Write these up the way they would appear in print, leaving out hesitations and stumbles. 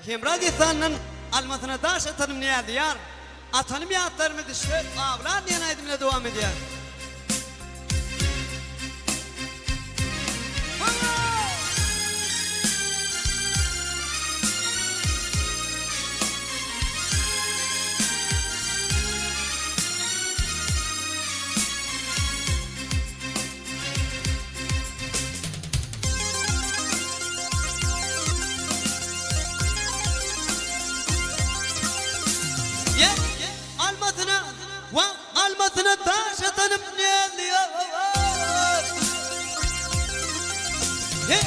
Hemradi sanın almasına taş atanım ne diyar? Atanım yatlarımı dışı avlan diyen aydımla devam ediyor. Almasına taş atanım ne diyor? Hey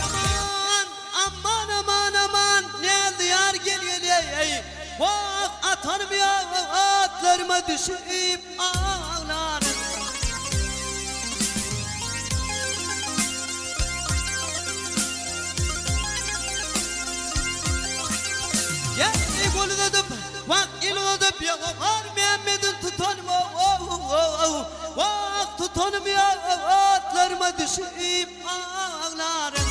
aman aman aman ne diyar geliyor ey. Vah atanım ya atlarıma düşüp ağlarım. Ya gol dedim vah il dedim ya var Mehmet'in tutanım vah tutanım ya atlarıma düşüp ağlarım.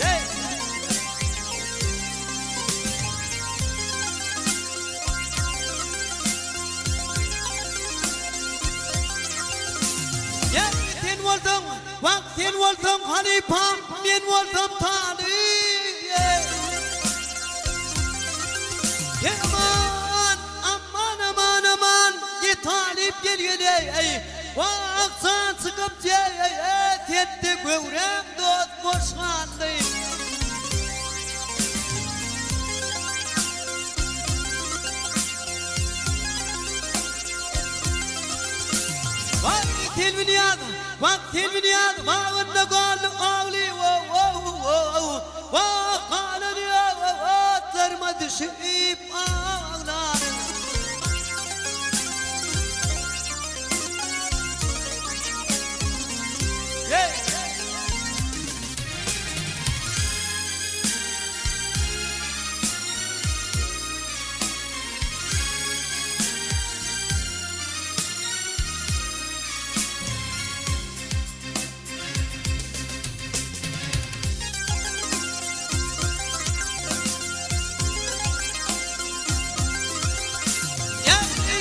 Hey. Ya sen oldun vah sen oldun halifam ben oldum talip. Talip geliyor ey vah sen çıkıp tetti gövrem dost boşandı. Vah telvini yad vah önde kaldı ağlıyor vah kalıyor atlarıma düşüp ağlarım.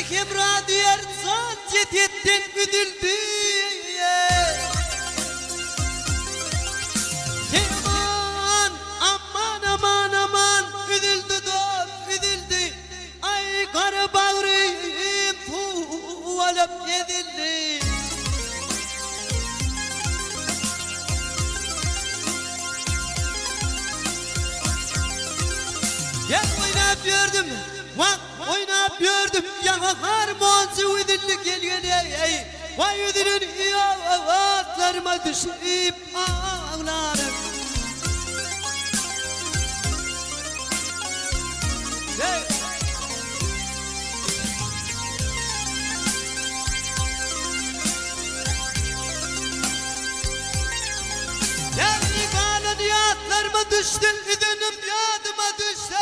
Kemra diğer sancetiyetten güdüldü. Aman güdüldü dost güdüldü. Ay karı bağrım tuvalıp edildi. Ya oynayıp gördüm. Oynayıp gördüm ya harmoncu ödüllü geliyor ey. Vay ödülün atlarıma düşüp ağlarım. Hey. Yani kanın atlarıma düştün ödünüm yadıma düştü.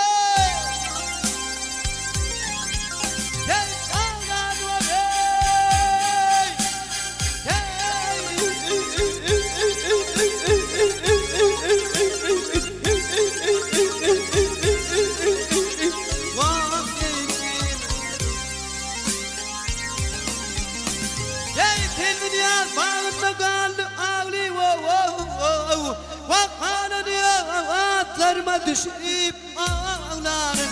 Atlarıma düşüp ağlarım.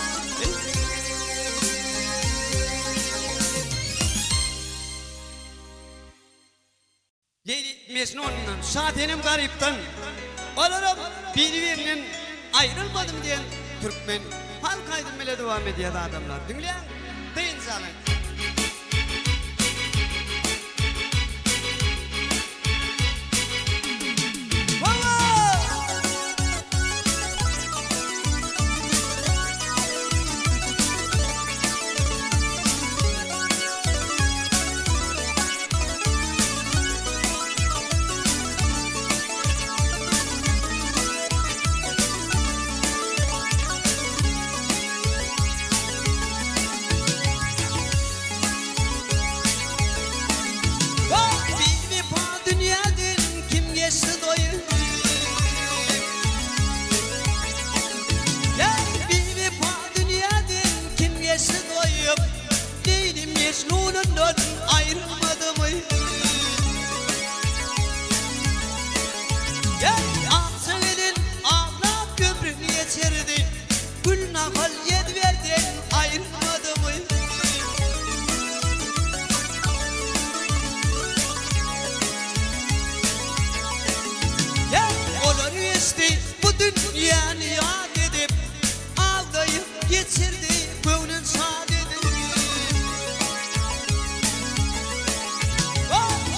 Leyli Mecnun'dan Şadenim garipten olarak birbirinden ayrılmadım diyen Türkmen halk aydınmaya devam ediyor adamlar. Dinleyen deyin zaten. Ey Aksavil'in avlat köprünü geçirdi. Gül nakal yed verdi ayrılmadı mı? Olur geçti bu dünyanı yad edip ağlayıp geçirdi gönlün saadeti.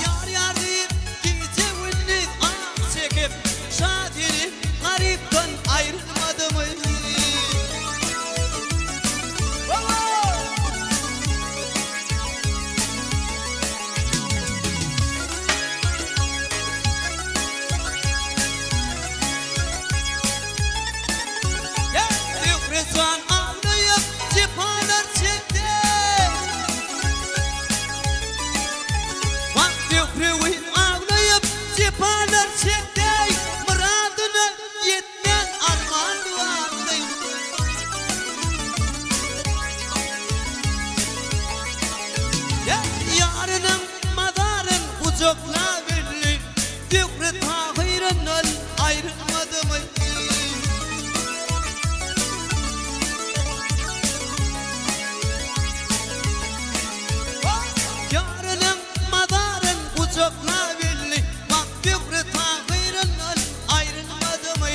Yar yar deyip gece ünlü ah çekip şadini garipten ayrılmadı mı? Rızvan ağlayıp cipalar çekti. Vakti ağlayıp cipalar çekti. Muradına yetmeyen armağan vardı. Yarının madarın kucakla belli. Fikri tahirinin ayrılmadı mı? Yarının madarın kucakla belli. Bak fikri tahirinin ayrılmadı mı?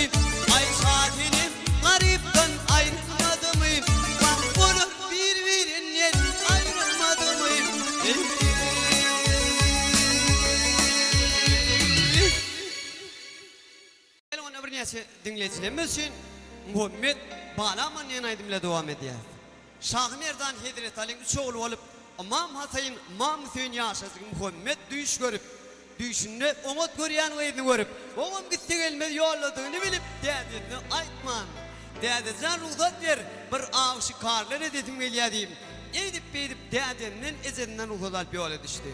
Ay saatinim garipten ayrılmadı mı? Bak bunu birbirinden ayrılmadı mı? Gelin ona bir neyse dinleyicilerimiz için Muhammed Balaman yanaydım devam ediyor. Şah Merdan Hedret Ali'nin üç oğlu olup İmam Hatay'ın İmam Hüseyin yaşasın Muhammed düş görüp düşünde umut görüyen veydini görüp oğlum gitti gelmedi yolladığını bilip dedini aytman dedi sen ruhsat ver bir ağışı karlar edetim geliyor diyeyim edip dedeminin ezerinden ruhsat bir yola düştü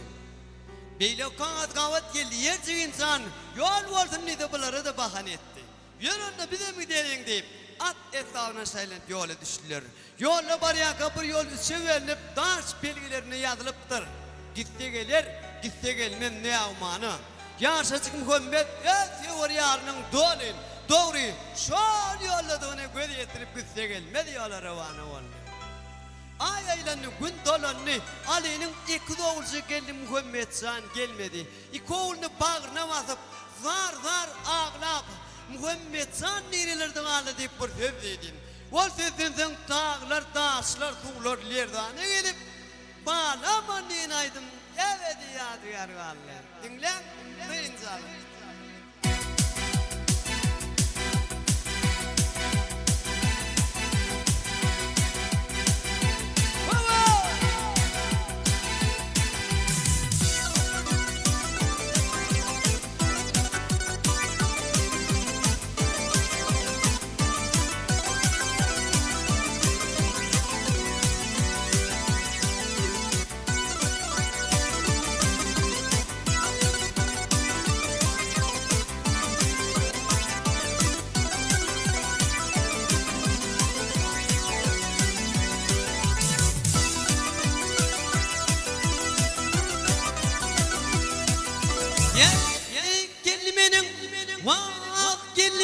beyle kanat kavat geldi yerci insan yol vardım neydi bunları da bahane etti yolunda bize mi deyin deyip at etrafına sayılanıp yola düştüler. Yolla barıya kapır yol severilip taş belgelerine yazılıptır. Gitti gelir, gitti gelmem ne avmanı. Yaşasık Muhammed et yarının dolin. Doğru şol yolladığını göz yetirip gitti gelmedi yola revanı oldu. Ay aylanı gün dolanı Ali'nin iki doğulcu geldi Muhammed Can gelmedi. İki oğlunu bağrına basıp zar ağlap Muhammed Can nerelerden ağlı deyip bir söz edin. O sözünden dağlar, taşlar, tuğlar lerden gelip bağlaman deyin aydım. Evet ya duyar vallahi. Dinle, birinci alın.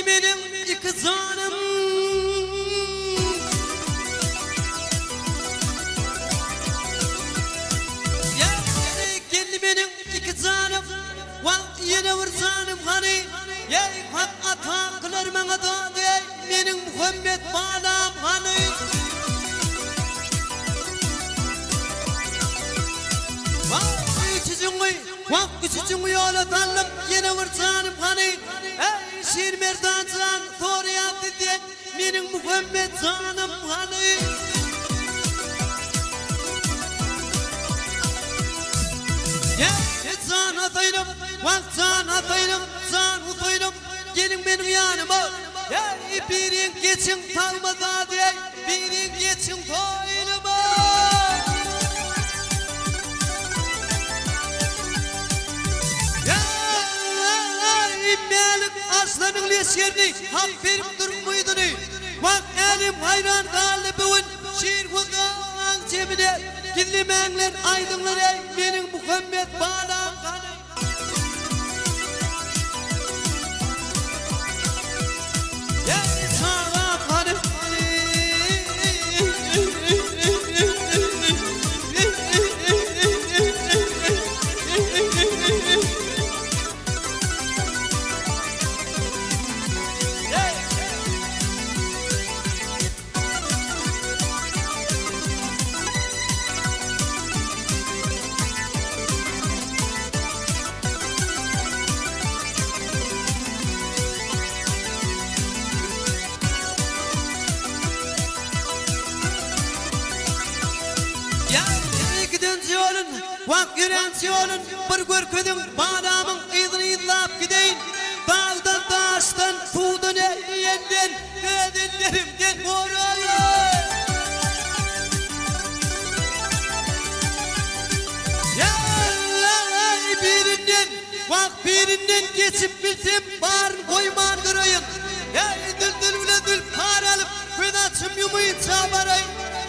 Benim iki canım geldi benim iki canım yine bir canım hani hak ataklar bana da benim Muhammed Balam hani küçücüğü yola tanım yine bir canım hani Şir Merdan Can soruyor diye benim Muhammed Canım hani Can atayım, can atayım, can utayım gelin benim yanıma birin geçin kalmadı diye birin geçin toyluma Aslanın leşerini hak verip durmuydun. Bak elim hayran galibin şiir kulağın cebine dinlemenler aydınlar ey benim Muhammed Balam kanı. Vak yürensi olun bir görküdüm bağlamın idini idlap gideyin. Dağdan taştan tuğdan eğinden kadınlarımdan morayın. Birinden, vak birinden geçip bilsem barın koyman kırayın. Dül paralıp kınaçım yumayı çabarayın.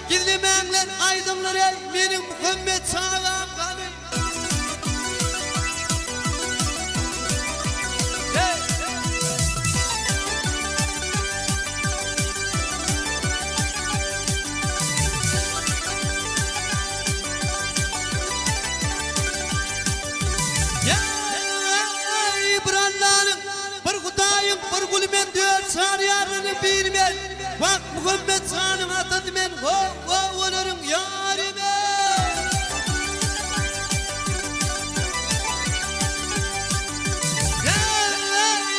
Gizlemenler aydınlar ey benim Muhammed çağam kanı. Sarıyarını bilmem. Bak Muhammed San'ın atadı men. Onların yarime.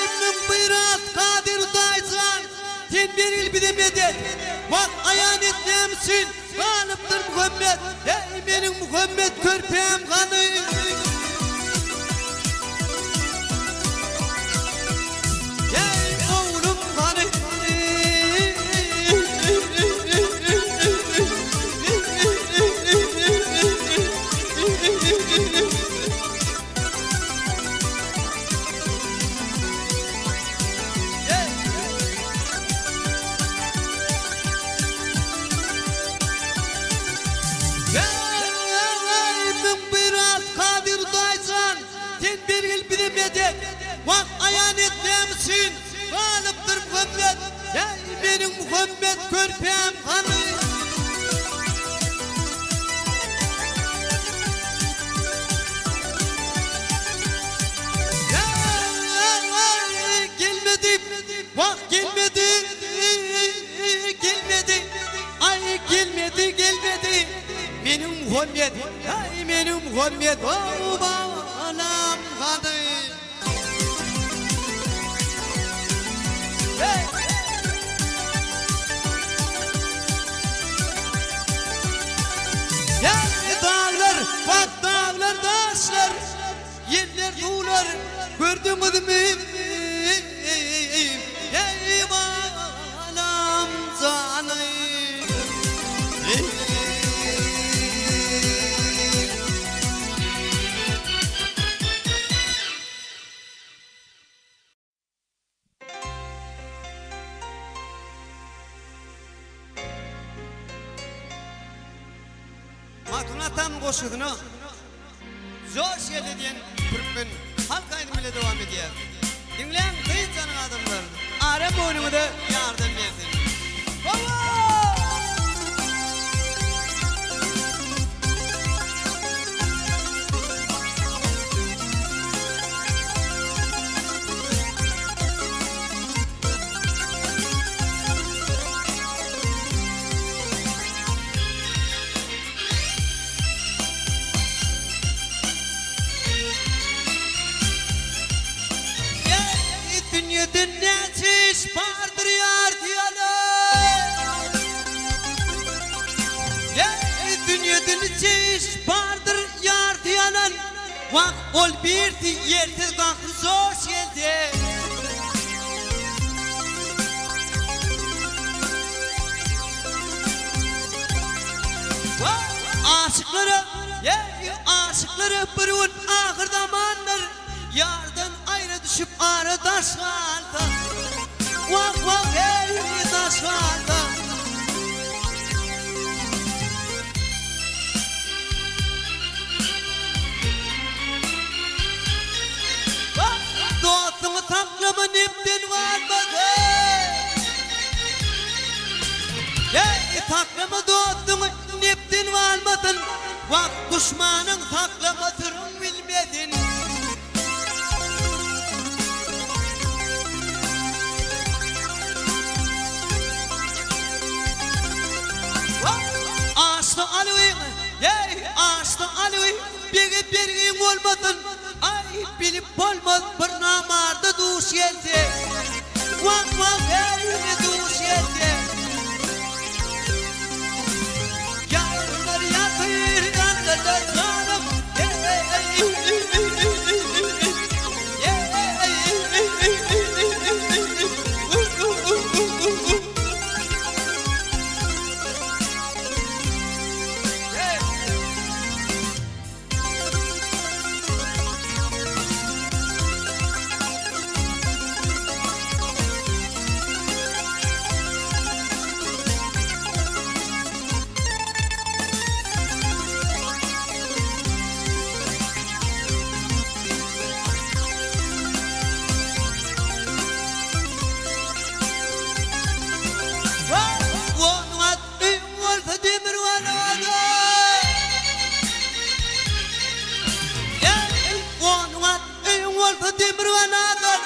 İmmin bıyrat kadir daysan. Sen bir il bir medet. Bak ayan etlemsin. Kalıptır Muhammed. Ey benim Muhammed körpem kanı. Vak ayan etlemsin. Kalıptır Muhammed. Ey benim Muhammed körpem kanı. Gelmedi. Vak gelmedi. Gelmedi. Ay gelmedi gelmedi. Benim Muhammed. Ay benim Muhammed. Anam kanı. Dağlar, bak dağlar taşlar, yerler tuğlar, gördünüz mü? Ey anam canım. Matunatan koşudunu zor şeyle diyen Türkmen halk aydımıyla devam ediyor. Dinleyen kıyın canın adımlarını Arap oyunumu da yardım edin. Dinletiş vardır yar diyorlar. Dünya dinletiş vardır yar diyorlar. Vak ol bir yerde kalkır zor geldi. Aşıkları bir gün ahır zamanlar yardan ayrı düşüp arada şalta. Vak vak ey taşlarda. Dostunu taklımı nepten varmadı. Taklımı dostunu nepten varmadın. Vak düşmanın taklamatırın bilmedin. Ağaçta alıvayım, ağaçta alıvayım. Bir olmadın. Ay bilip olmaz bir namarda duş geldi. Vak vak duş geldi. Yarınlar yatır yandılar canım. benadan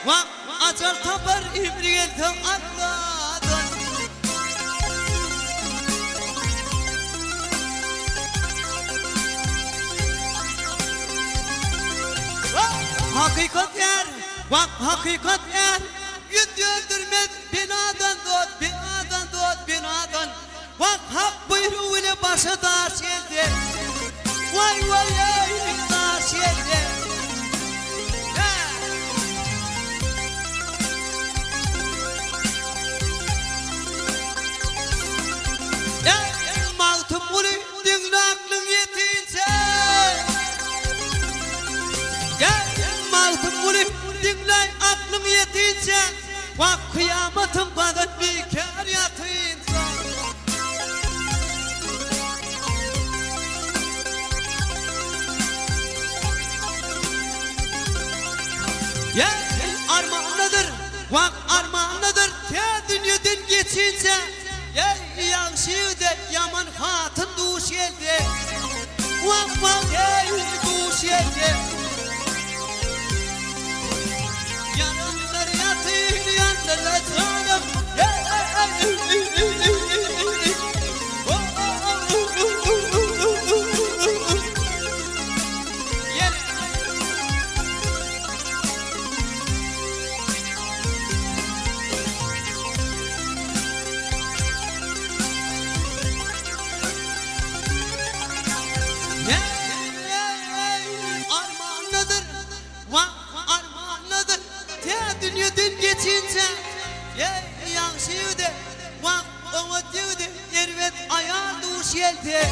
Vak acar tapar ibriyete atladan Hakikat yer, vak hakikat yer Yüz öldürmez binadan doğut, binadan doğut, binadan Vak hak buyruğu ile başa taş geldi Vay vay ey taş geldi Mağtım bunu dinle aklın yetince Mağtım bunu dinle aklın yetince Vak kıyametim kadar bir kere yatınca Armağanıdır, vak armağanıdır Te dünyadan geçince Yaxşı de yaman hatın duş geldi Vak vak ey duş geldi Yanımlar yatın yanlarla canım Dünyadan geçince Yaxşı de Vak ovatı de Yervet ayağa duş geldi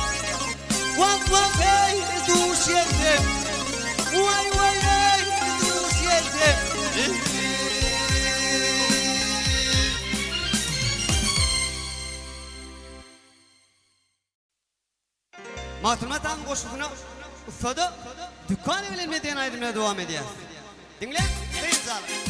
Vak vak ey duş geldi Vay vay ey duş geldi Matematik koşusuna ustadı dükkan evlenmediğin aydınlığa devam ediyor Dinle, sayın zalim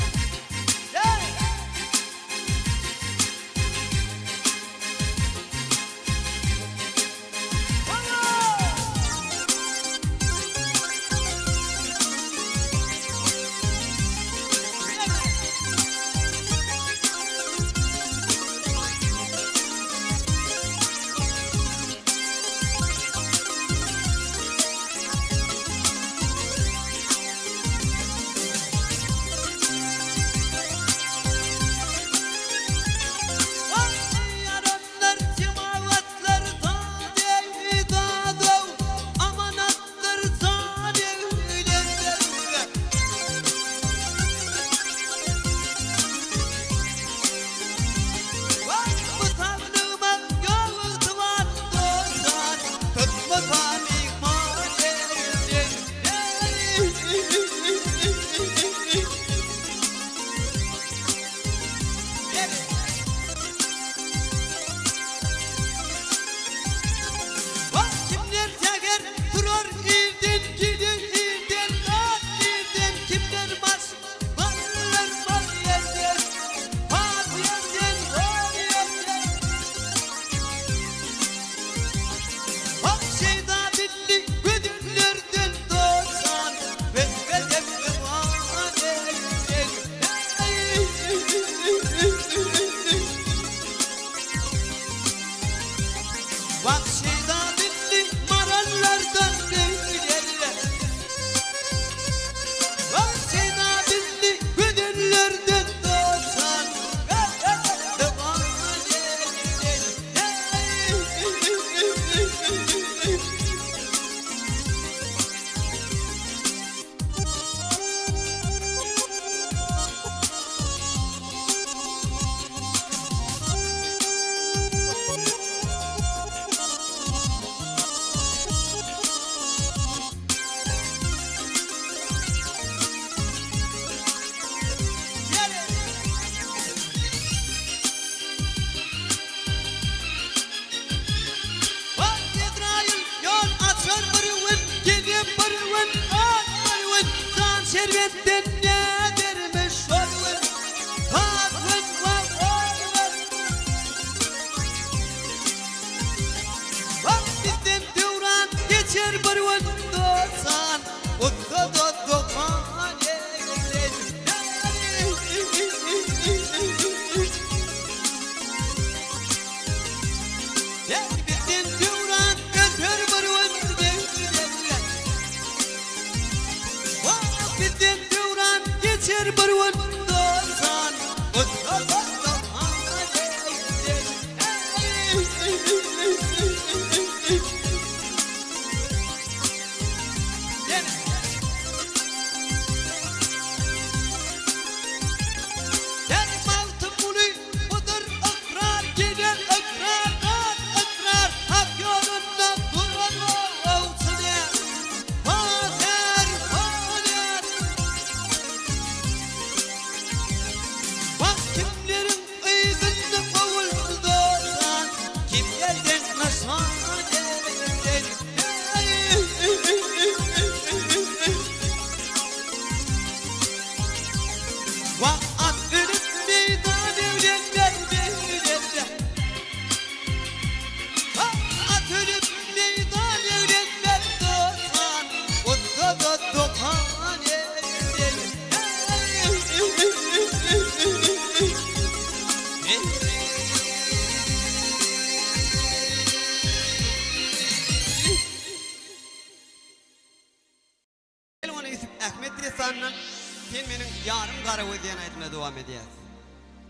gara wediyen aydımla devam ediyaz.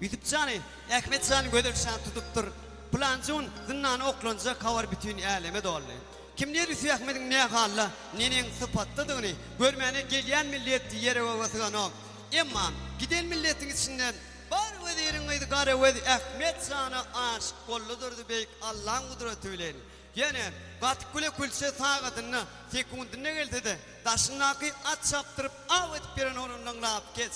Yutip cani, Ahmet Can gödürsen tutuptur. Plancun zınnan oklonca kavar bütün aleme dolly. Kimler ise Ahmet'in ne halla, nenin sıfatlıdığını görmeyene gelen millet yere ovasıgan o. Emma giden milletin içinden var vediyerin aydı gara wedi Ahmet Can'a aşık kolludur beyik Allah'ın kudreti öyle. Yani katkule kulse sağadını sekundine geldi de taşınaki at saptırıp avet birin onundan laf geç.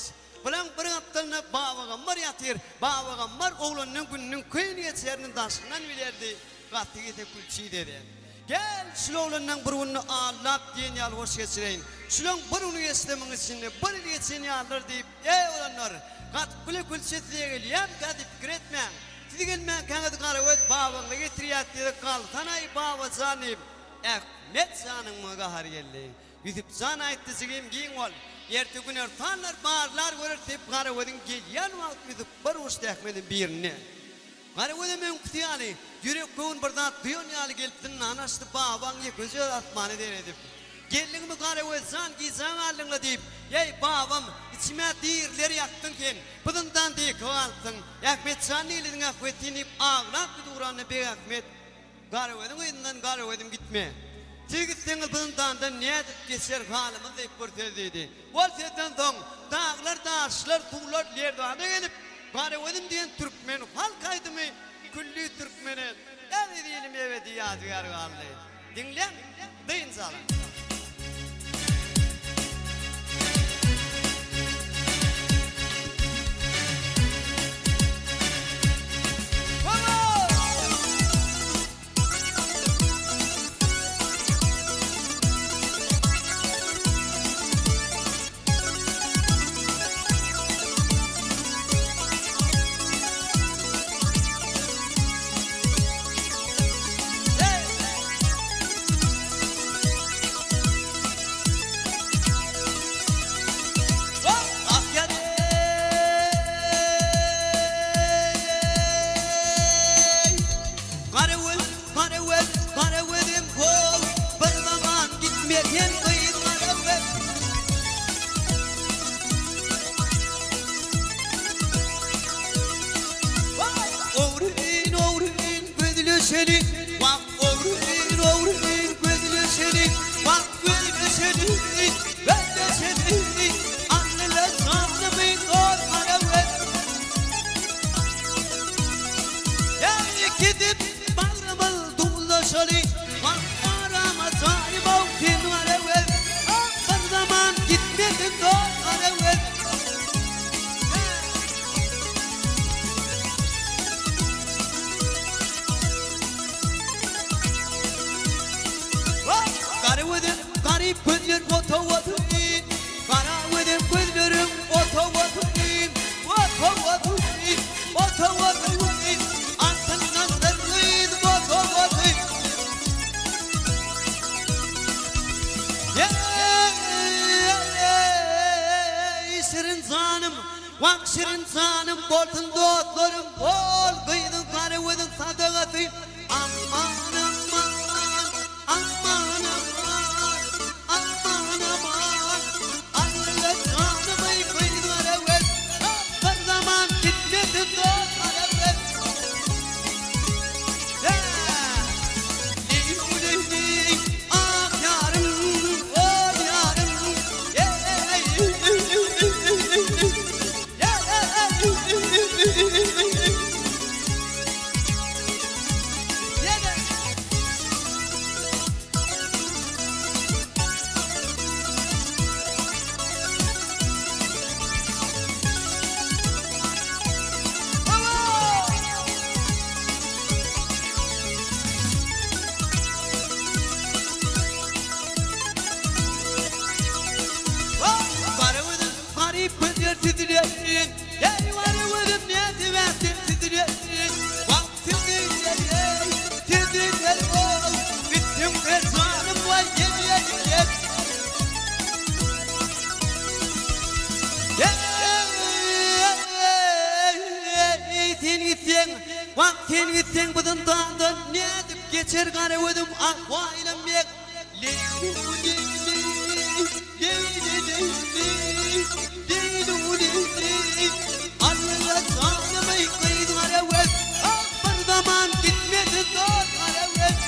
Bilen bir aptalına bağığa mar yatır, bağığa mar oğlunun gününün köyünü geçerinin taşından bilerdi. Katkide kulçi dedi. Gel şulağından burununu ağlap diyen yal hoş geçireyin. Şulağın burunu istemin içinde bir geçen yallar deyip ey olanlar katkule kulse diye gel yem kadip giretmen. Sizi gelmeyen kanıt karavet bağına getiriyat dedi kal. Tanay bağ zanip. Ahmet Can'ın mıga har geldi. Yüzüp can ayıttı sigim giyin ol. Erti günler tanlar bağırlar görür tep karavetin gelyen vakt yüzüp bir uçtu Ahmet'in birine. Karavetin men kutiyali. Yürek kövün birden dünyali geliptin anaştı bağban yeközü atmanı der edip. Geldin mi karavet zan ki zan alınla deyip. Ey babam içime değirleri yaktın ken. Bıdından diye kıvaltın. Ahmet Can neylidin Ahmet'inip ağlak bir duranı be Ahmet. Karavetin oyundan karavetim gitme. Tigittiğiniz bıdından da ne edip geçer halımız deyip börtediydi. Ol seden son dağlar dağışlar tuğlar lerdana gelip. Karavetim diyen Türkmen halkaydı mı? Küllü Türkmen'e. Ne diyelim evet yadigar kaldı. Dinlen, deyin sağlam. Şirin zanım boltun dostlarım bol kıydın karavedin sadagatı aman aman aman aman aman aman Allah zanımı kıydın karavet bir zaman gitmedin dost karavet ah yarım oh yarım Vaktin gitsen bıdından da ne edip geçer karavedim akvaylım yek Leylu leylu leylu leylu Allah tanımayı kıydı aravet bir zaman gitmedi dost aravet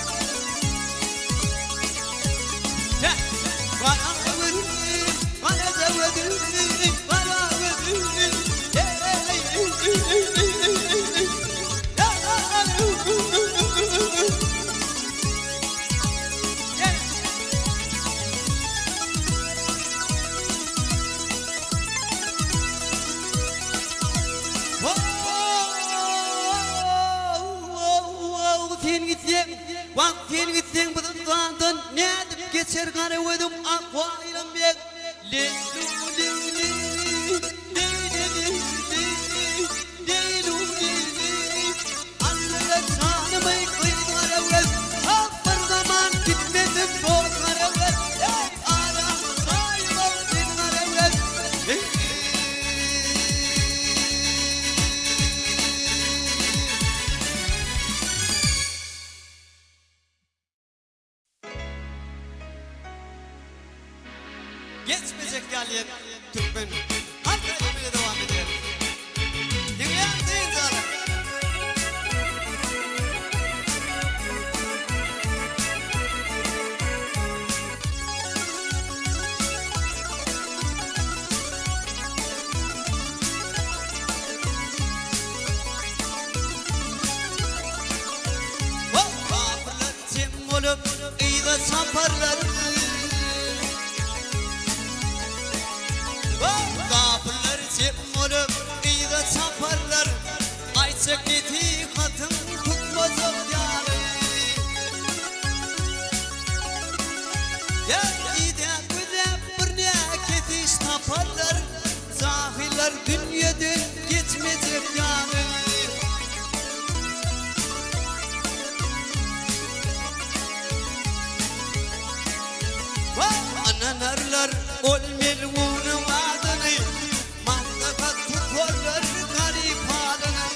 Vaktin gittin bıdıklandın ne edip geçer garevedim akva ilan bek Allah'a tanımayı kıydı garevet bir zaman gitmedim dost garevet Adam sahip oldun garevet Geçmeyecek galiyen Türkmen halk edemeye devam edelim. Dinleyen değil zaten. Kapılar tim olup ıyda saparlar Kapılar cep olup ıyda çaparlar Ayçak eti katın tutmazım yarı Ya ide güde bir ne ketiş taparlar Cahiller dünyadan geçmeyecek yarı Ananarlar olmel bunu adını Mahtakat tutarlar garip halını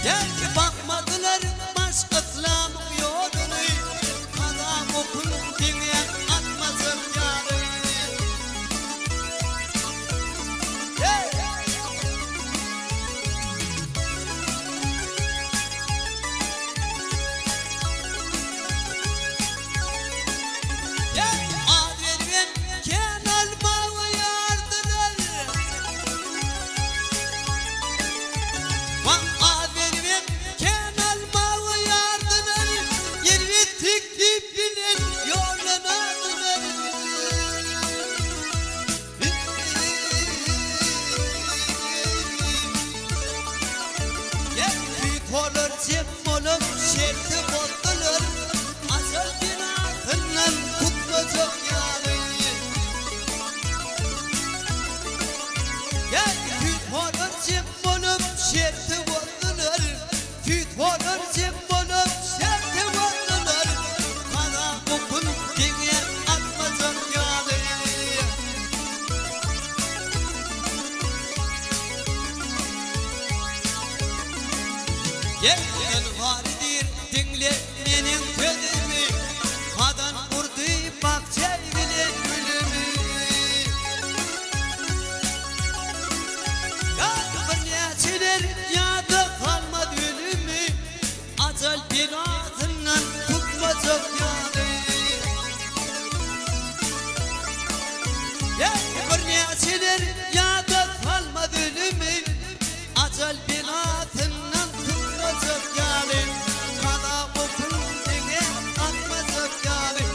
Belki bakmadılar başka İslam'ın yolunu Kadam okun dinleyen atmasın yarı Olur cep olup şerti bozulur Asıl binasından tutulacak yarı Tüt olur cep olup şerti bozulur Tüt olur cep olup şerti bozulur Bana okun diye atmacak yarı Yerden varidir dinle benim sözümü Kadan vurdu bahçe bile gülümü Ya bir neçiler ya da kalmadı ölümü Acel binasından tutulacak yarı Ya bir neçiler ya da kalmadı ölümü Acel binasından tutulacak yarı Kada okun dine atmazak yarı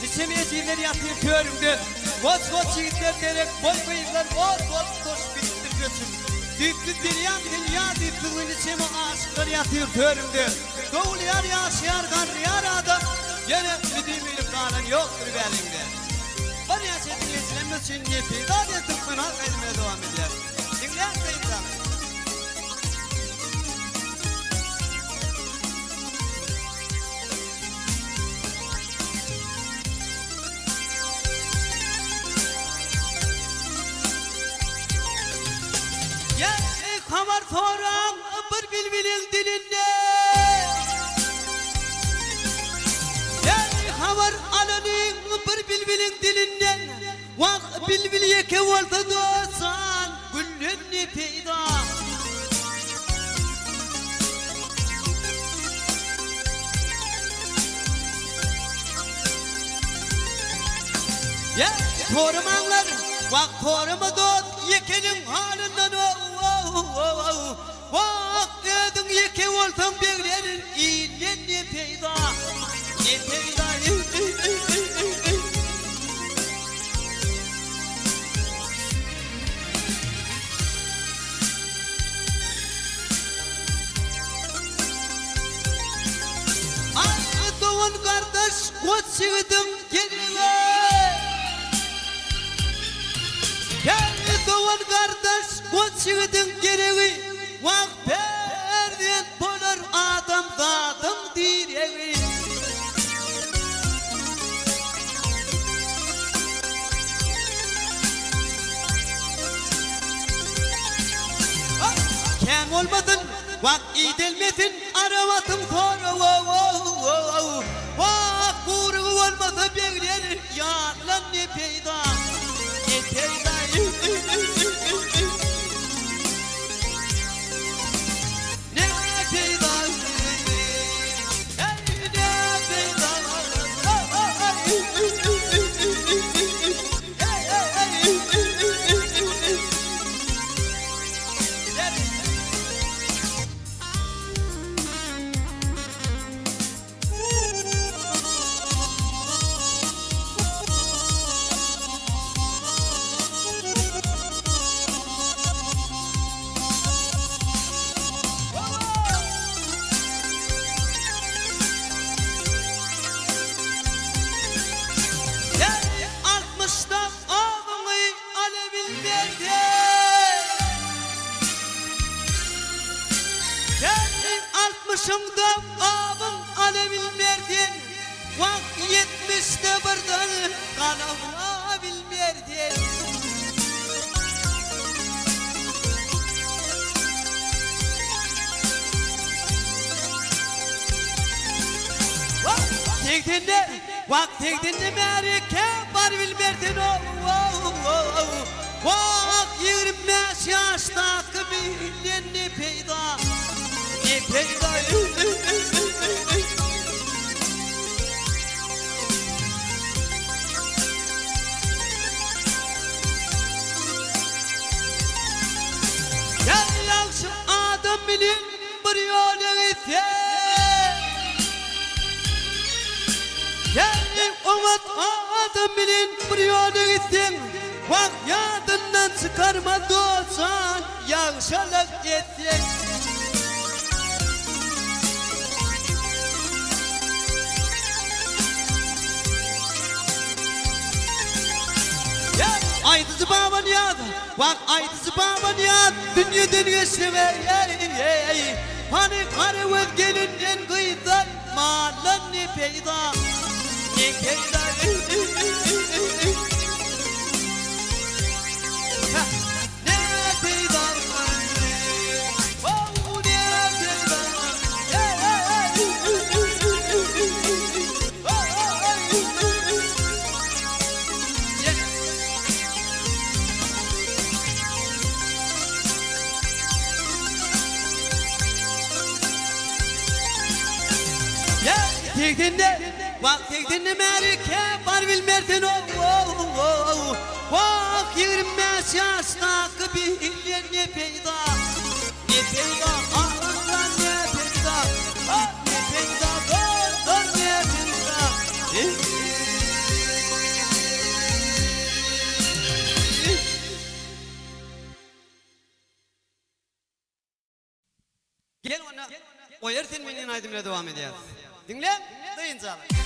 Nisemeyeciler yatıyor körümde Boz boz yiğitler derek boz bıyıklar boz boz toş bittir göçüm Düklü dünya düklü niseme aşıklar yatıyor körümde Doğul yar yaşayar yar adam Yine müdümülük kalan yoktur belinde Bana yaşadın geçilen için yepi Radyo Türkmen halk edilmeye devam eder Dinleyen kayıtlar Come on! dilinden Ey havar alanın bir bilbilin dilinden Vak bilbil yeke oldu dosan Güllünni peyda Ya korumanlar Vak koruma dot yekenin halinden Vak dedin yeke oltan beklerin İyinden ne peyda Ne peyda Doğan kardeş kot sığdım gelime Gel doğan kardeş kot sığdım gelime Vak perden bolar adam zadım direği Ken olmadın Vak idelmetin aramatım koru Vak kuru olmasa bekler Yarlan ne peyda Ne peyda Ne peyda Altmışımda abım alevil merdin Vak 70'te birden kanavla bilmerdin Vak tekdinde merike var bilmerdin Vak 25 yaştaki bilin ne peyda Ne peyda Gel yavşım adam bilin bir yolu gitsin Gel umat adam bilin bir yolu gitsin Vak yadından çıkarma dosan Yavşalık etsin Aydıcı baban yad, bak aydıcı baban yad Dünya dünyasına Hani karıvız gelinden kıyıdan Malan ne peyda Ne peyda Ne peyda Oh ne peyda Tekdinde, vak tekdinde merike var bilmerdin Vak 25 yaştaki bilin ne peyda Ne peyda, ağırdan ne peyda Ne peyda, doğrudan ne peyda Gel ona, o yer filminin aydımla devam ediyor Dinle, duyunca alın.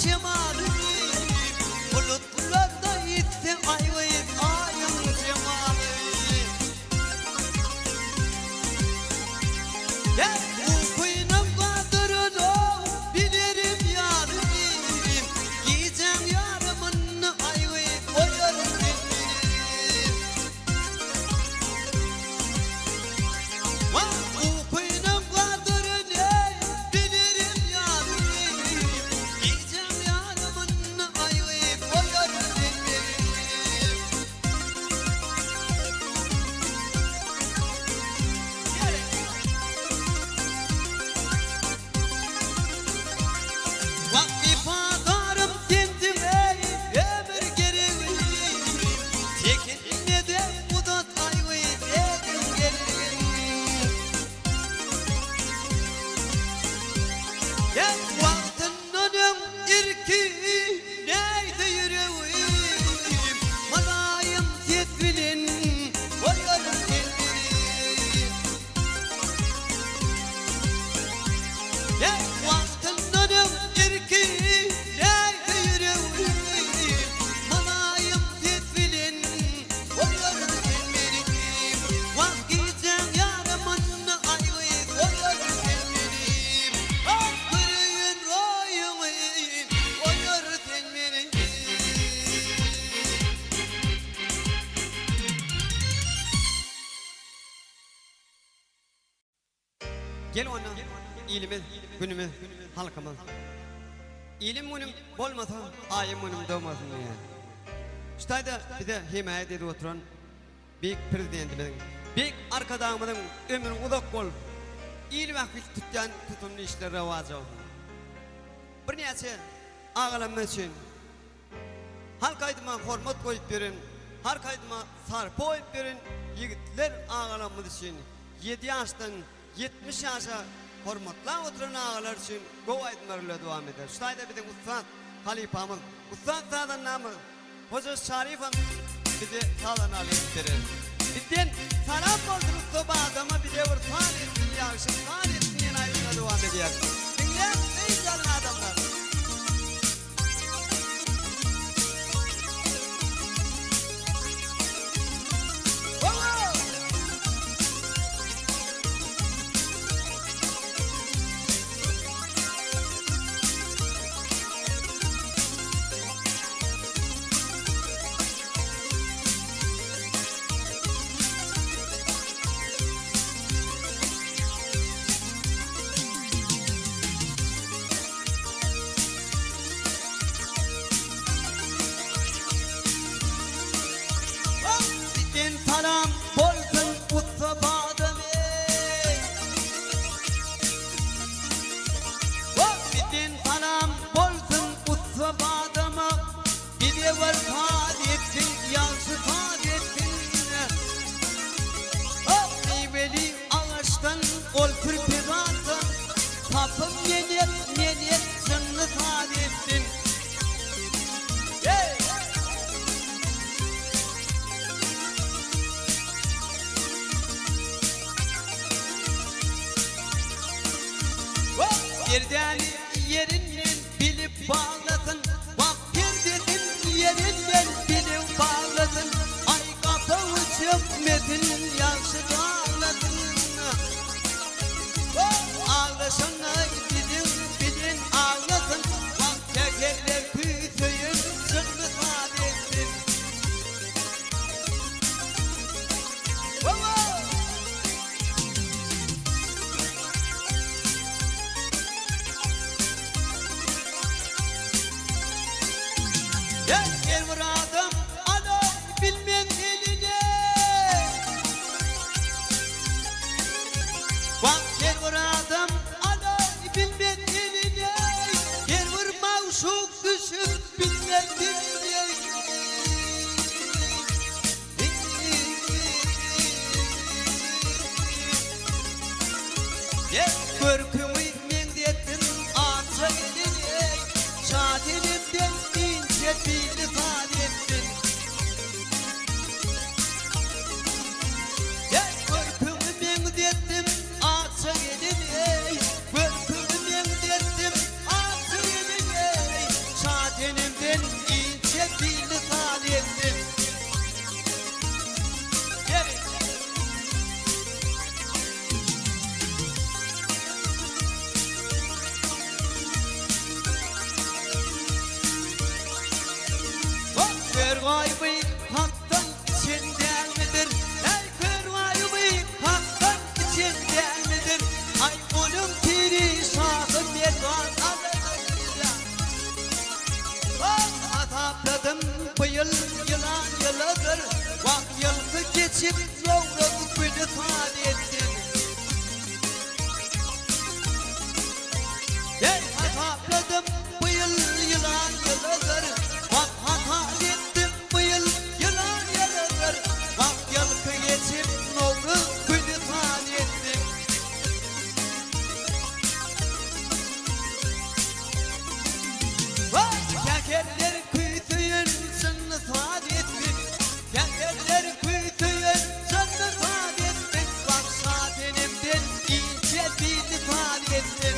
şemalı bulutlarda gitti ayvayıp ayın cemalı. Gel uykuyla kadırını bilirim yarım giyeceğim yarımın ayvayıp oyarım benim. Uykuyla kadırını bilirim yarım giyeceğim yarımın ayvayıp oyarım benim. Vakti padarım sendin ey ömür gereği çekinme de mudat ayvayı dedin gereği. Gel vaktinin irki neydi yüreğim malayım tedbilin oyarım kendini. Gel vaktinin irki neydi yüreğim malayım tedbilin oyarım kendini. Vakiteceğim yarımın ayvayı oyarım kendini. Kırıyın royumu oyarım kendini. Gel ona ilimi, günümü, halkımı. İlim günüm olmasa ayım günüm doğmasın diye. İşte bir de himayet edip oturan büyük prezidentimizin, büyük arkadaşımızın ömrün uzak ol. İyi vakit tuttan tutumlu işler revacı olsun. Bir neyse ağalarım için halk aydıma hormat koyup verin, halk aydıma sarp koyup verin. Yigitler ağalarımız için 7 yaştan 70 yaşa hormatla oturan ağalar için bu aydınlarıyla devam eder. Şurada bizim Ustad Halifamız, Ustad Sağdan namı Hoca Şarif'im bizi sağdan alayım verir. Bizden salam bozduruz soba adama bir de vur sağ etsin yağışın, sağ etsin yine aydınla devam ediyor. Dinleyen ey canlı adamlar. Salam bolsun Mustafa'dan ey. Bidin salam bolsun Mustafa'dama bir de var saadettin, yaşı saadettin. Meyveli ağaçtan ol kırpır atın, kapım yenir canlı saadettin. Yerden yerinden bilip bağladın, bak yerden yerinden bilip bağladın. Ay kapı çökmedin, yaşı dağladın. Ağlaşana bilin ağladın, bak tekerler kütüyün sırrı saadettin. Gel muradım alay bilmem eline. Bak gel muradım alay bilmem eline. Gel vurma uşuk düşüp bilmem diline. Gel görkümü mendettin ağaça eline. Şadilimden ince bir ifade ettin. Gel görkümü mendettin ağaça eline. Görkümü mendettin ağaça eline. yıl yılan yılıdır. Bak yılkı geçip doğru günü fani ettin. Gel hatapladım bu yıl yılan yılıdır. Bak hata ettim bu yıl yılan yılıdır. Bak yılkı geçip doğru günü fani ettin. Bak şekerler kuytuğun sınıf fani ettin. Şekerler kuytuğun sınıf fani ettin. Bak sadenimden ince bir fani ettin.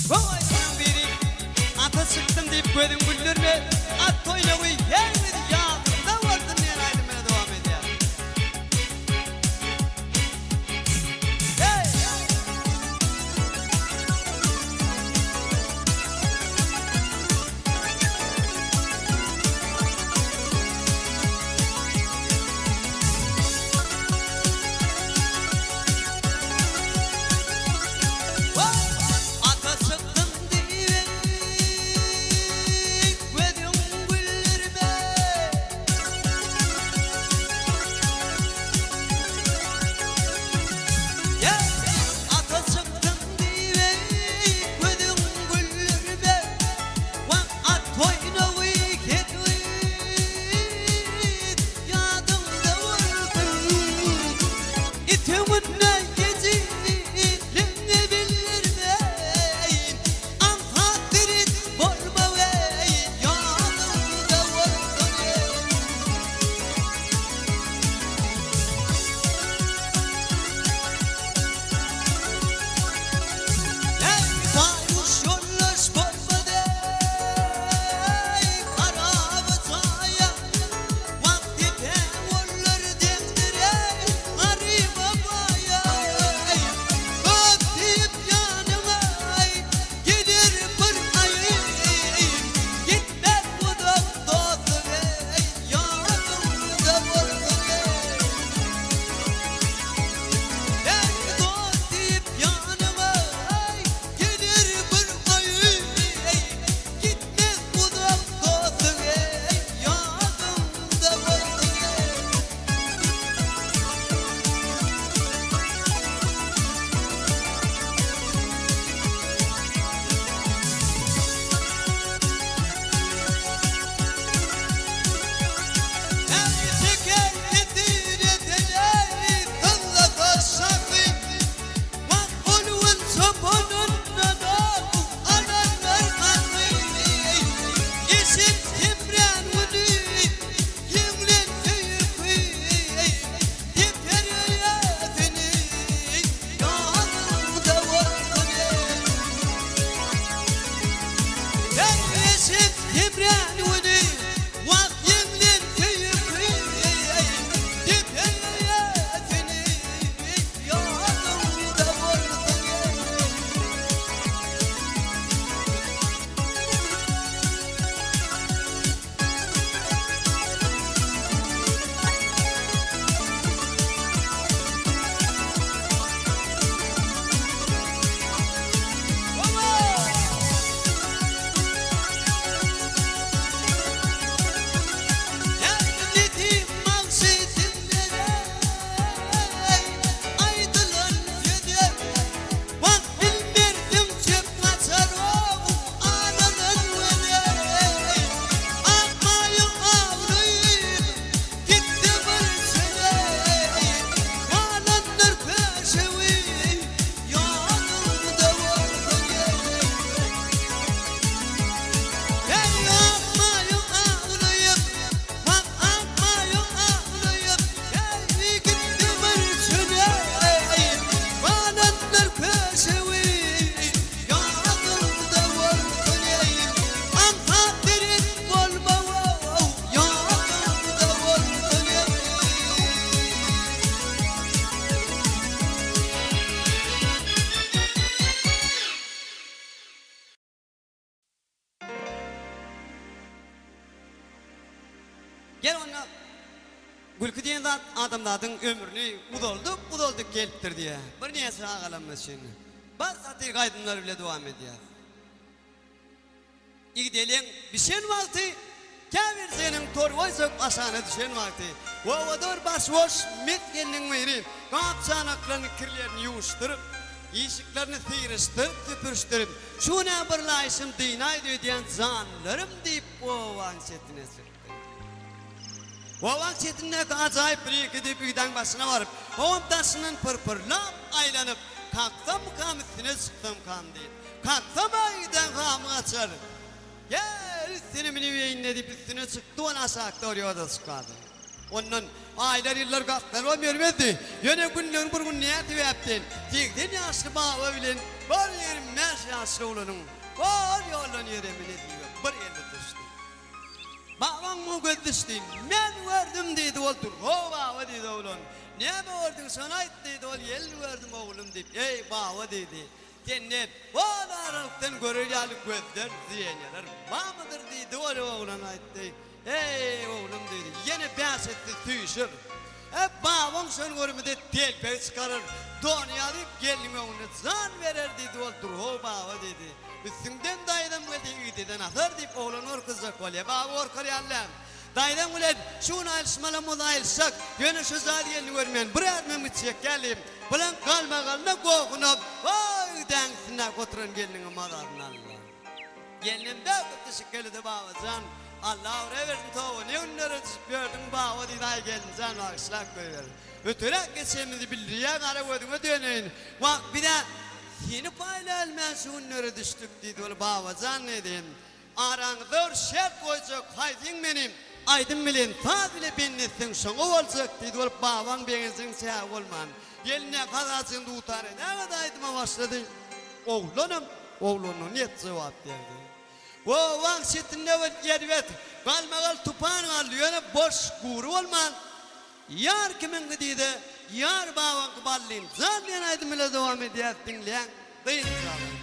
Vay sen biri ata çıktım deyip koydun güldürme. At oynamayı gelmedi yağmurda vardın ne aydım bana devam ediyor. Hey! Ata çıktım deyip koydun Gel ona gülkü diyen zat adamların ömrünü udolduk geliptir diye. Bir niyesi ağalanmaz şimdi. Bak zaten kaydımlar bile devam ediyor. İgdelen bişen vakti, kâvir senin torvoyzuk aşağına düşen vakti. Ovadur başvoş met gelinin meyri, kapçanaklarını kirlerini yuvuşturup, iyişiklerini sıyırıştırıp, tüpürüştürüp, şuna bir layışım dinaydı ödeyen zanlarım deyip ovan setine sıktı. Ovan setindeki acayip bir iki deyip üyden başına varıp, ovan taşının pırpırlap aylanıp, kalksam kam üstüne sıktım kam deyip, kalksam aydan kamı açar. Gel üstüne minivyeyin deyip üstüne çıktı, onu aşağıda oraya da sıkadı. Onun aylar yıllar kalklar o vermedi. Yine günlerin bir gün niyeti yaptın. Dikten yaşlı bağı bilen, var yerim meş yaşlı olanın. Var yolun yerim ne diyor, bir yerde düştü. Babam mı göz düştü, ben verdim dedi oğlum. O bağı dedi oğlum. Ne mi verdin sana ait dedi oğlum, yel verdim oğlum deyip. Ey bağı dedi. Cennet, o aralıktan görüyorlar gözler ziyenler. Bağmıdır dedi oğlum ait dedi. Ey oğlum dedi, yine beyaz etti tüyüşür. Hep babam sen görmede telpeyi çıkarır. Donya deyip gelin oğluna zan verer dedi oğlum. O baba dedi. Üstünden dayıdan geldi üyteden atar deyip oğlun orkızak oluyor. Baba orkar yanlam. Dayıdan ulan şunu alışmalı mı da alışsak. Yine şu zadi gelini görmeyen bir admım içecek geleyim. Bulan kalma kalma kokunup. Vay dengisine oturan gelinin madarını Allah. Gelinim de kıtışık geldi baba zan. Allah oraya verdin tavuğu, ne önlere düşüp gördün bağı diday geldin, sen vakışlak koyuverin. Ötürek geçemizi bildiriye kara koydun dönün. Bak bir de seni payla elmen şu önlere düştük dedi oğlu bağı zannedin. Aranızda şek koyacak haydin benim. Aydın bilin, ta bile bennesin şunu olacak dedi oğlu bağvan benizin siyah olman. Geline kazasın da utanı, ne kadar aydıma başladı. Oğlunun net cevap verdi. O vakşetinde var yervet, kalmagal tupan alıyor, boş kuru olman. Yar kimin gidiydi, yar bavan kıballin. Zaten aydım ile devam ediyor, dinleyen, değil zaten.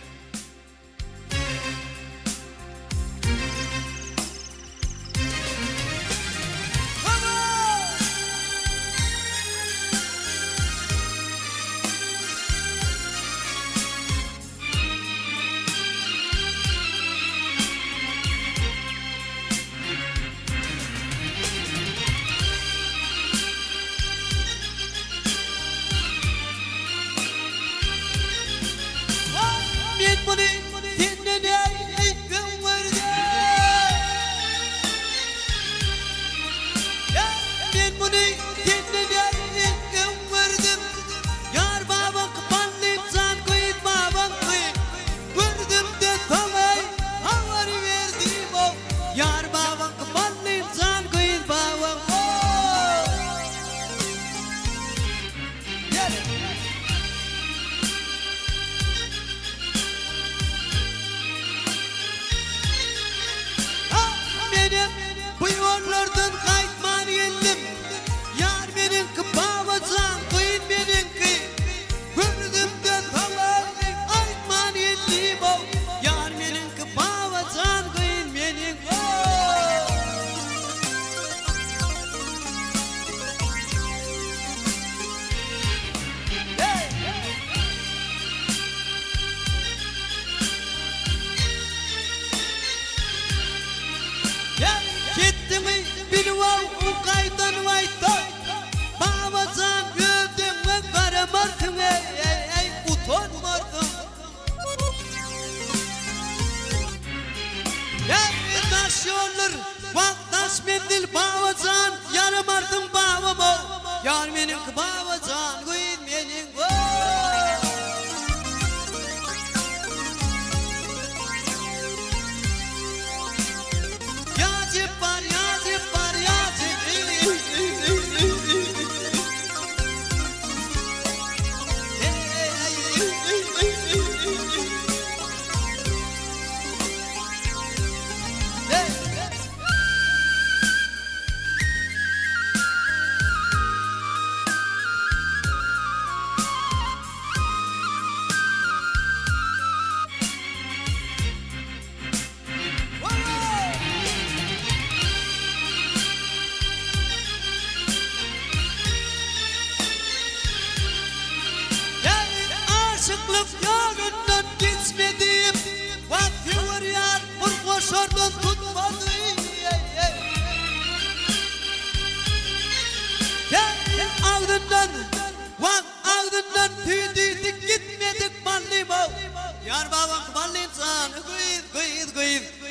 babam balin san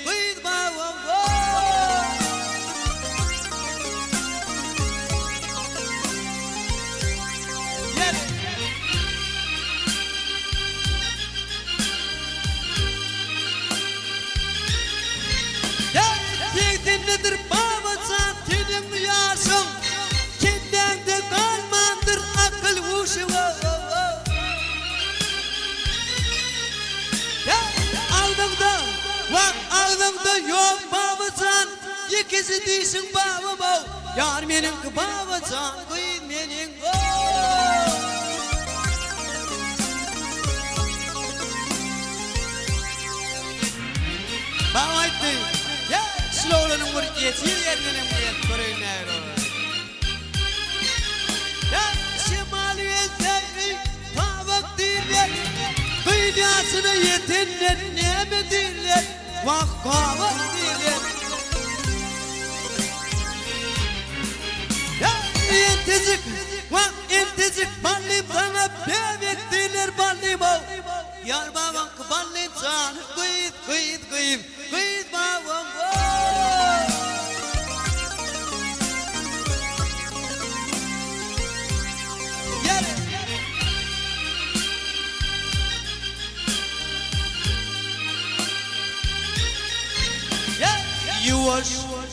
gıyıt babam nedir baba sen tenim yaşım kendinden de kalmandır akıl uşu Ağzımda yok babacan ikisi değilsin babam yar menin babacan kıyın menin Baba ayıttı Slowlanın vur yetiyor yerlerin vur göreyim ne Şimali elteri tavak değiller Kıydasını yetenler ne mi değiller Vah kavak değiller İntecik vah intecik ballim sana bebek değiller ballim Yar babam ballim sana kıyıt babam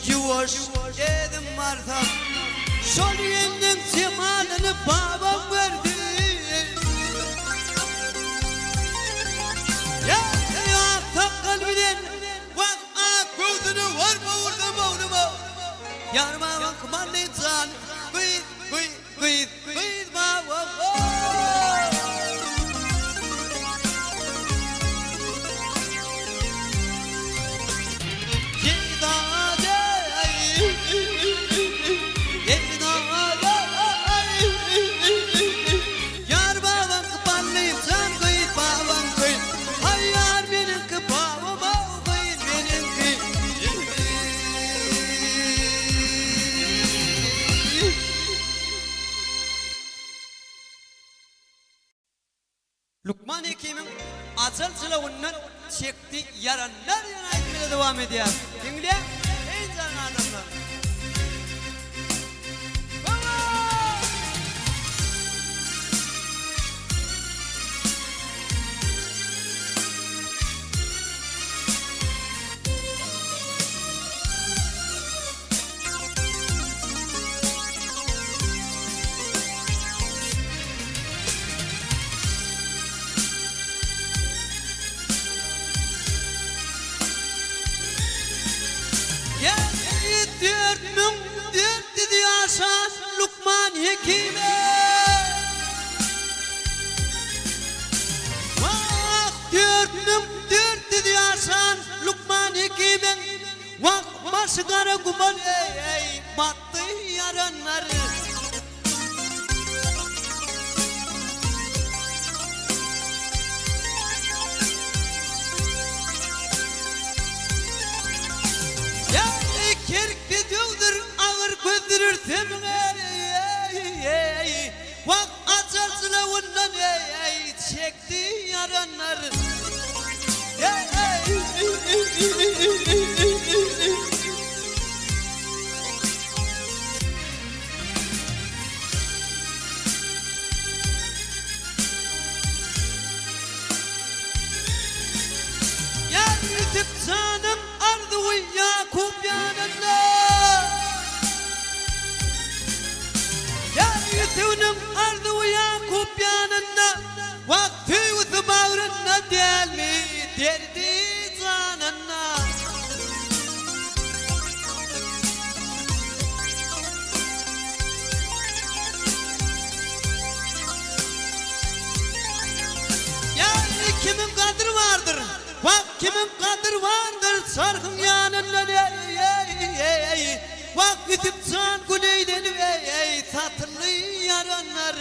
Yuvaş dedim Martha Sol yendim simanını babam verdi Ya kalbiden Bak gözünü var mı vurdum oğluma Yarma bak bana insan Kıyıt babam Lukman Hekim'in acil silahından çekti yaranlar yanaytmaya devam ediyor. Dinle, en canlı adamlar. Lukman Hekim'e Vah dört dedi Hasan Lukman Hekim'e Vah başı kara kuman battı yaranlar Ya kerk gidiyordur ağır götürür temine Bak açarsına ondan çekti yaranlar Ya yitip canım ardı ve Yakup yanında Yitip ardı ve Yakup yanında Vakti ve bağrına delmi derdi canına Ya kimin kadri vardır Bak kimin kadri vardır Sarkın yanında Bak yitip can güneyden tatlı yaranlar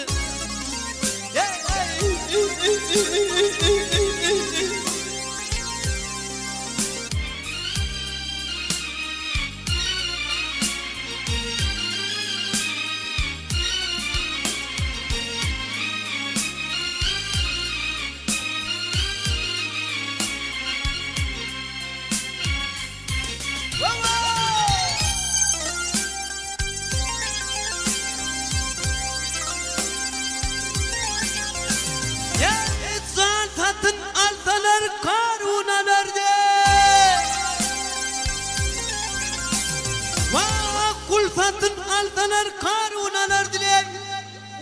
Kulfatın aldalar karunalar diley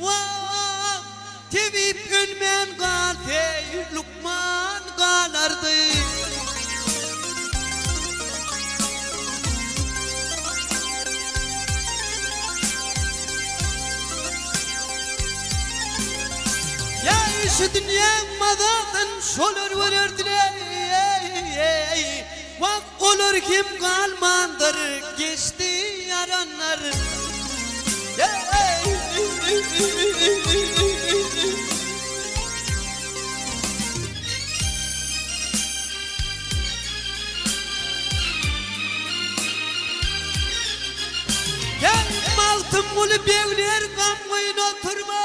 Vah tevip ölmeyen gal Lukman galardı Ya şu dünya madatan şolur verir diley Vah olur kim kalmandır geçti yaranlar Gel maltım bunu bevler gammayın oturma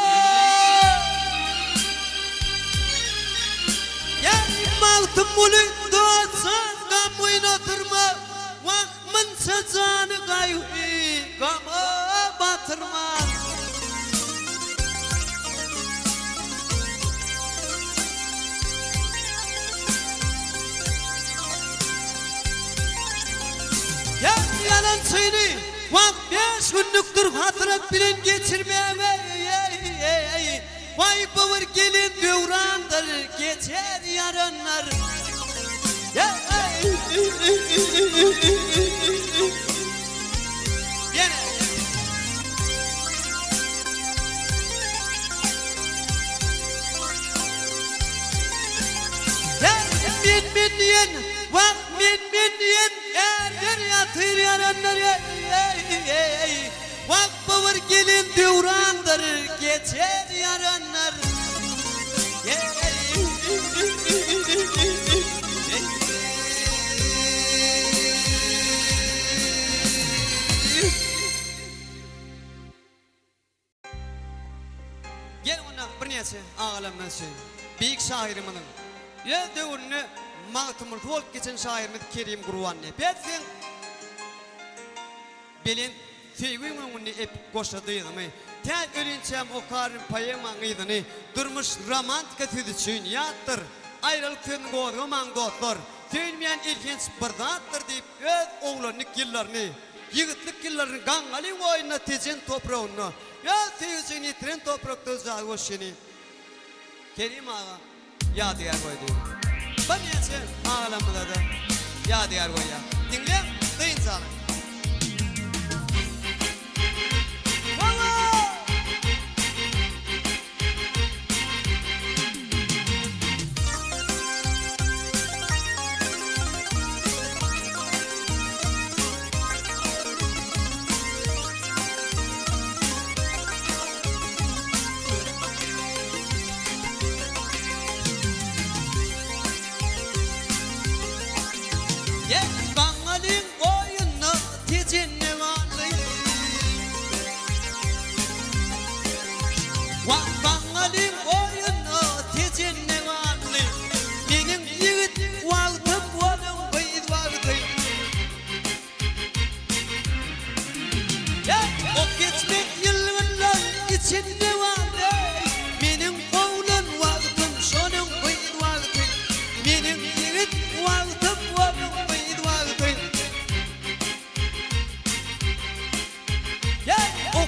Gel maltım bunu doğatsan gammayın oturma Vakmın sazanı gaybi gama batırma Ya yalan söyle Vak 5 günlüktür hatırat bilen geçirmeme Vay bavur gelin dövrandır geçer yaranlar Min yen Vak min yen Erder yatır yaranlar Vak bavur gelin dövrandır geçer yaranlar Gel ona bir nesi ağalanması Büyük şairimin Ya devurunu mağtımır tuvalık geçen şairimiz Kerim Kurvan'ı Betsin Belin sevgimin onu epik koşadıydı mı Tel ölünçem o karın payamanıydını Durmuş romantika tüdüçün yattır Ayrılık tüdün koğduğuman dostlar Söylemeyen ilginç bırdattır deyip öz oğlanlık yıllarını Yigitlik yıllarını gangalin oyuna tezen toprağını Ya sevgicini yitiren toprakta uzağı hoşini Kerim ağa Yadigar koydu Ben neyse ağlamada da Yadigar koyya Dinle dayın sana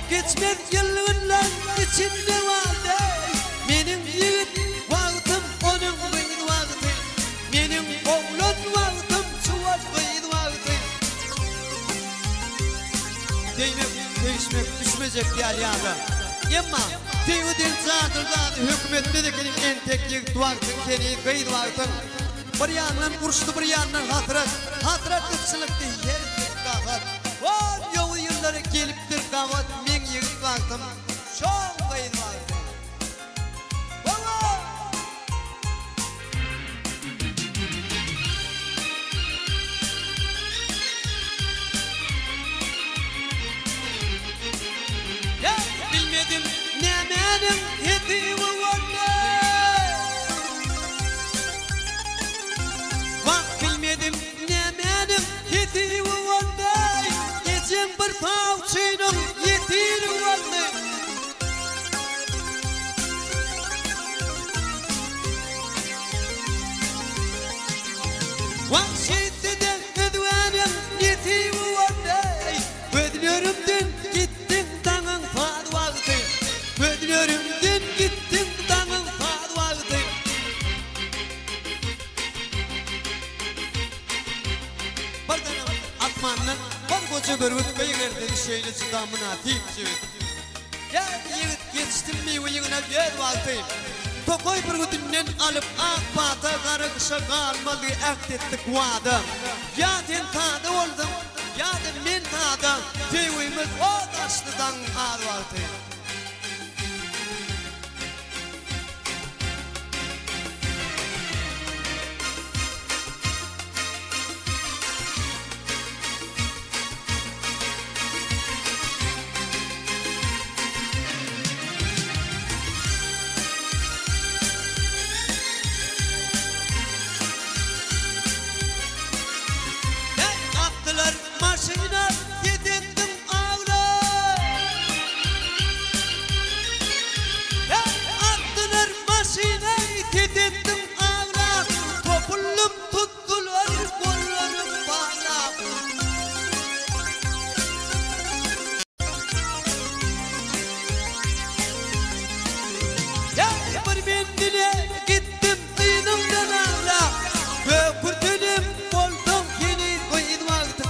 Geçmez yıllar içinde vardı Benim yiğit vaktim onun bıydı vakti Benim oğlan vaktim çuvat bıydı vakti Zeynep değişmek düşmeyecek gel yağı Ama Tevhidin zadırdan hükmetmedi dekenim en tek yiğit vaktim Keni bıydı vaktim Bir yandan kurştu bir yandan hatırat Hatırat ıpsılıktı yer kahvat Var yolu yılları geliptir kahvat Yıgıt vaktim çok kayıt vaktim Baba Ya bilmedim ne benim hediğimi vardı Bak bilmedim ne benim hediğimi bir tavçının yetiri oldu. Vahşetiden ödvenim yetiri oldu. Ödülürümdün gittim dağın fadvaldı. Ödülürümdün gittim dağın fadvaldı. Bardanım atmanın bir koca bir ötmeyi verdi şeyle çıdamına deyip söyledi. Ya yiğit geçtim mi o yığına gel valdı. Tokoy bir güdünden alıp ak bata karı kışa kalmalı akt ettik vadım. Ya sen tadı oldum, ya da men tadı. Tevimiz o taşlıdan al valdı. Maşina yedirdim ağla. Attılar maşina yedirdim ağla. Topullum tuttular kollarım bağla. Bir mendile gittim dinimden ağla. Köpürtünüm oldum yeni koyun vardı.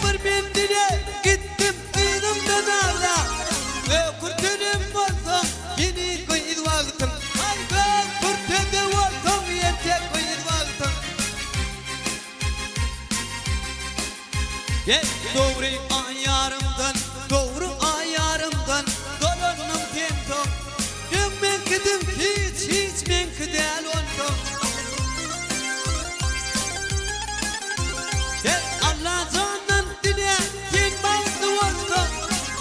Bir mendile gittim dinimden ağla. Kurtulum oldum yeni koyun vardım. Ay ben kurtulum oldum yeni koyun vardım. Doğru ayarımdan, doğru ayarımdan dolanım temtom. Ben gidim hiç ben kıdel oldum. Allah canın dile sen bağlı oldun.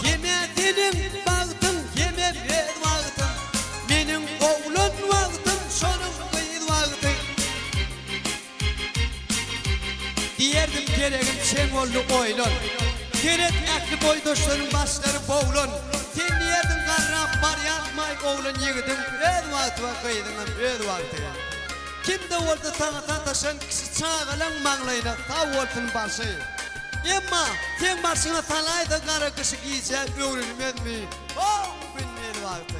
Yeme dilin bağdın, yeme ben bağdın. Benim oğlun bağdın, şonun kıyın bağdın. Diyerdim gereğim sen oldu oylun. Gerek aklı boydoşların başları boğulun. Sen diyerdin karrap var yapmay oğlun yığdın. Ben vakti var kıydın, ben vakti. Kimde oldu tağıta taşan kişi çağılan mağlayla ta oltun başı. Ama sen başına talayda kara kışı giyecek öğrenmez mi? Oh bilmedi vakti.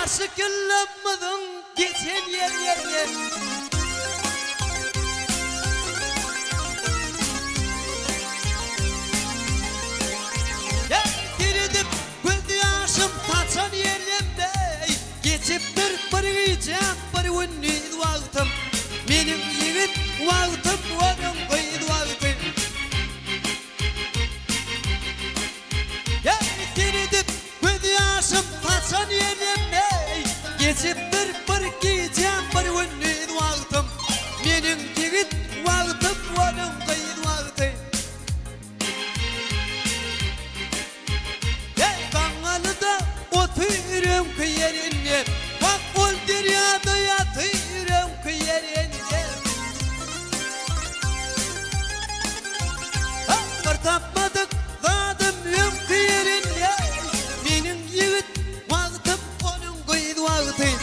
Sıkılmadın geçen yerlerde. Diridip güldü yaşım taçan yerlemde. Geçip bir yiyeceğim bir ünlü vaktim. Benim yiğit vaktim onun kıydı vaktim. Diridip güldü yaşım taçan yerlemde. Geçip bir giyeceğim bir ünlü vaktim. Benim yiğit vaktim onun kıydı vaktim. Kangalı'da oturuyorum kıyerinde. Bak ol deryada yatıyorum kıyerinde. Bir tapmadık zadım yok kıyerinde. Benim yiğit vaktim onun kıydı vaktim.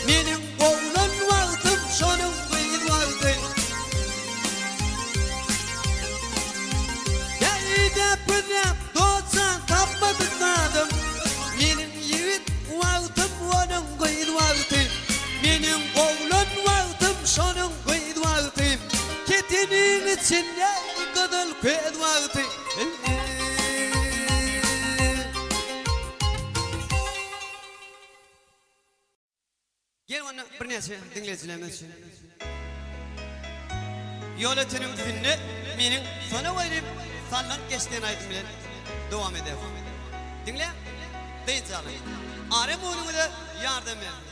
Benim oğlum vaktim şonun kıydı vaktim. Yayda pırnap doğsan tapmadık zadım. Benim yiğit vaktim onun kıydı. Gel onu bir nece dinleyicilerimiz için. Yoletinin finni menin sona vayrip sallan geçtiğin aydım bilen devam eder. Dinle, deyin canım. Arem oğlumu da yardım et.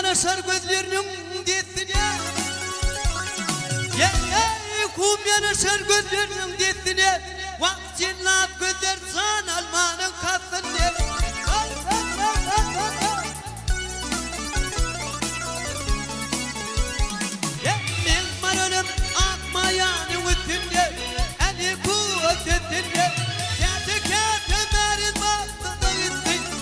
Yaşar gözlerinin diyetine kum yanaşar gözlerinin diyetine vak cinnat gözler san almanın kafsını men maralım akmayanı üstünde eli bu ötesinde kâte kâte merin baktı da üstün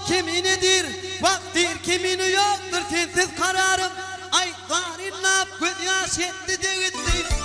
Kiminidir, vaktir kimini yoktur sensiz kararım. Ay garin nap göz yaş etti de gitti.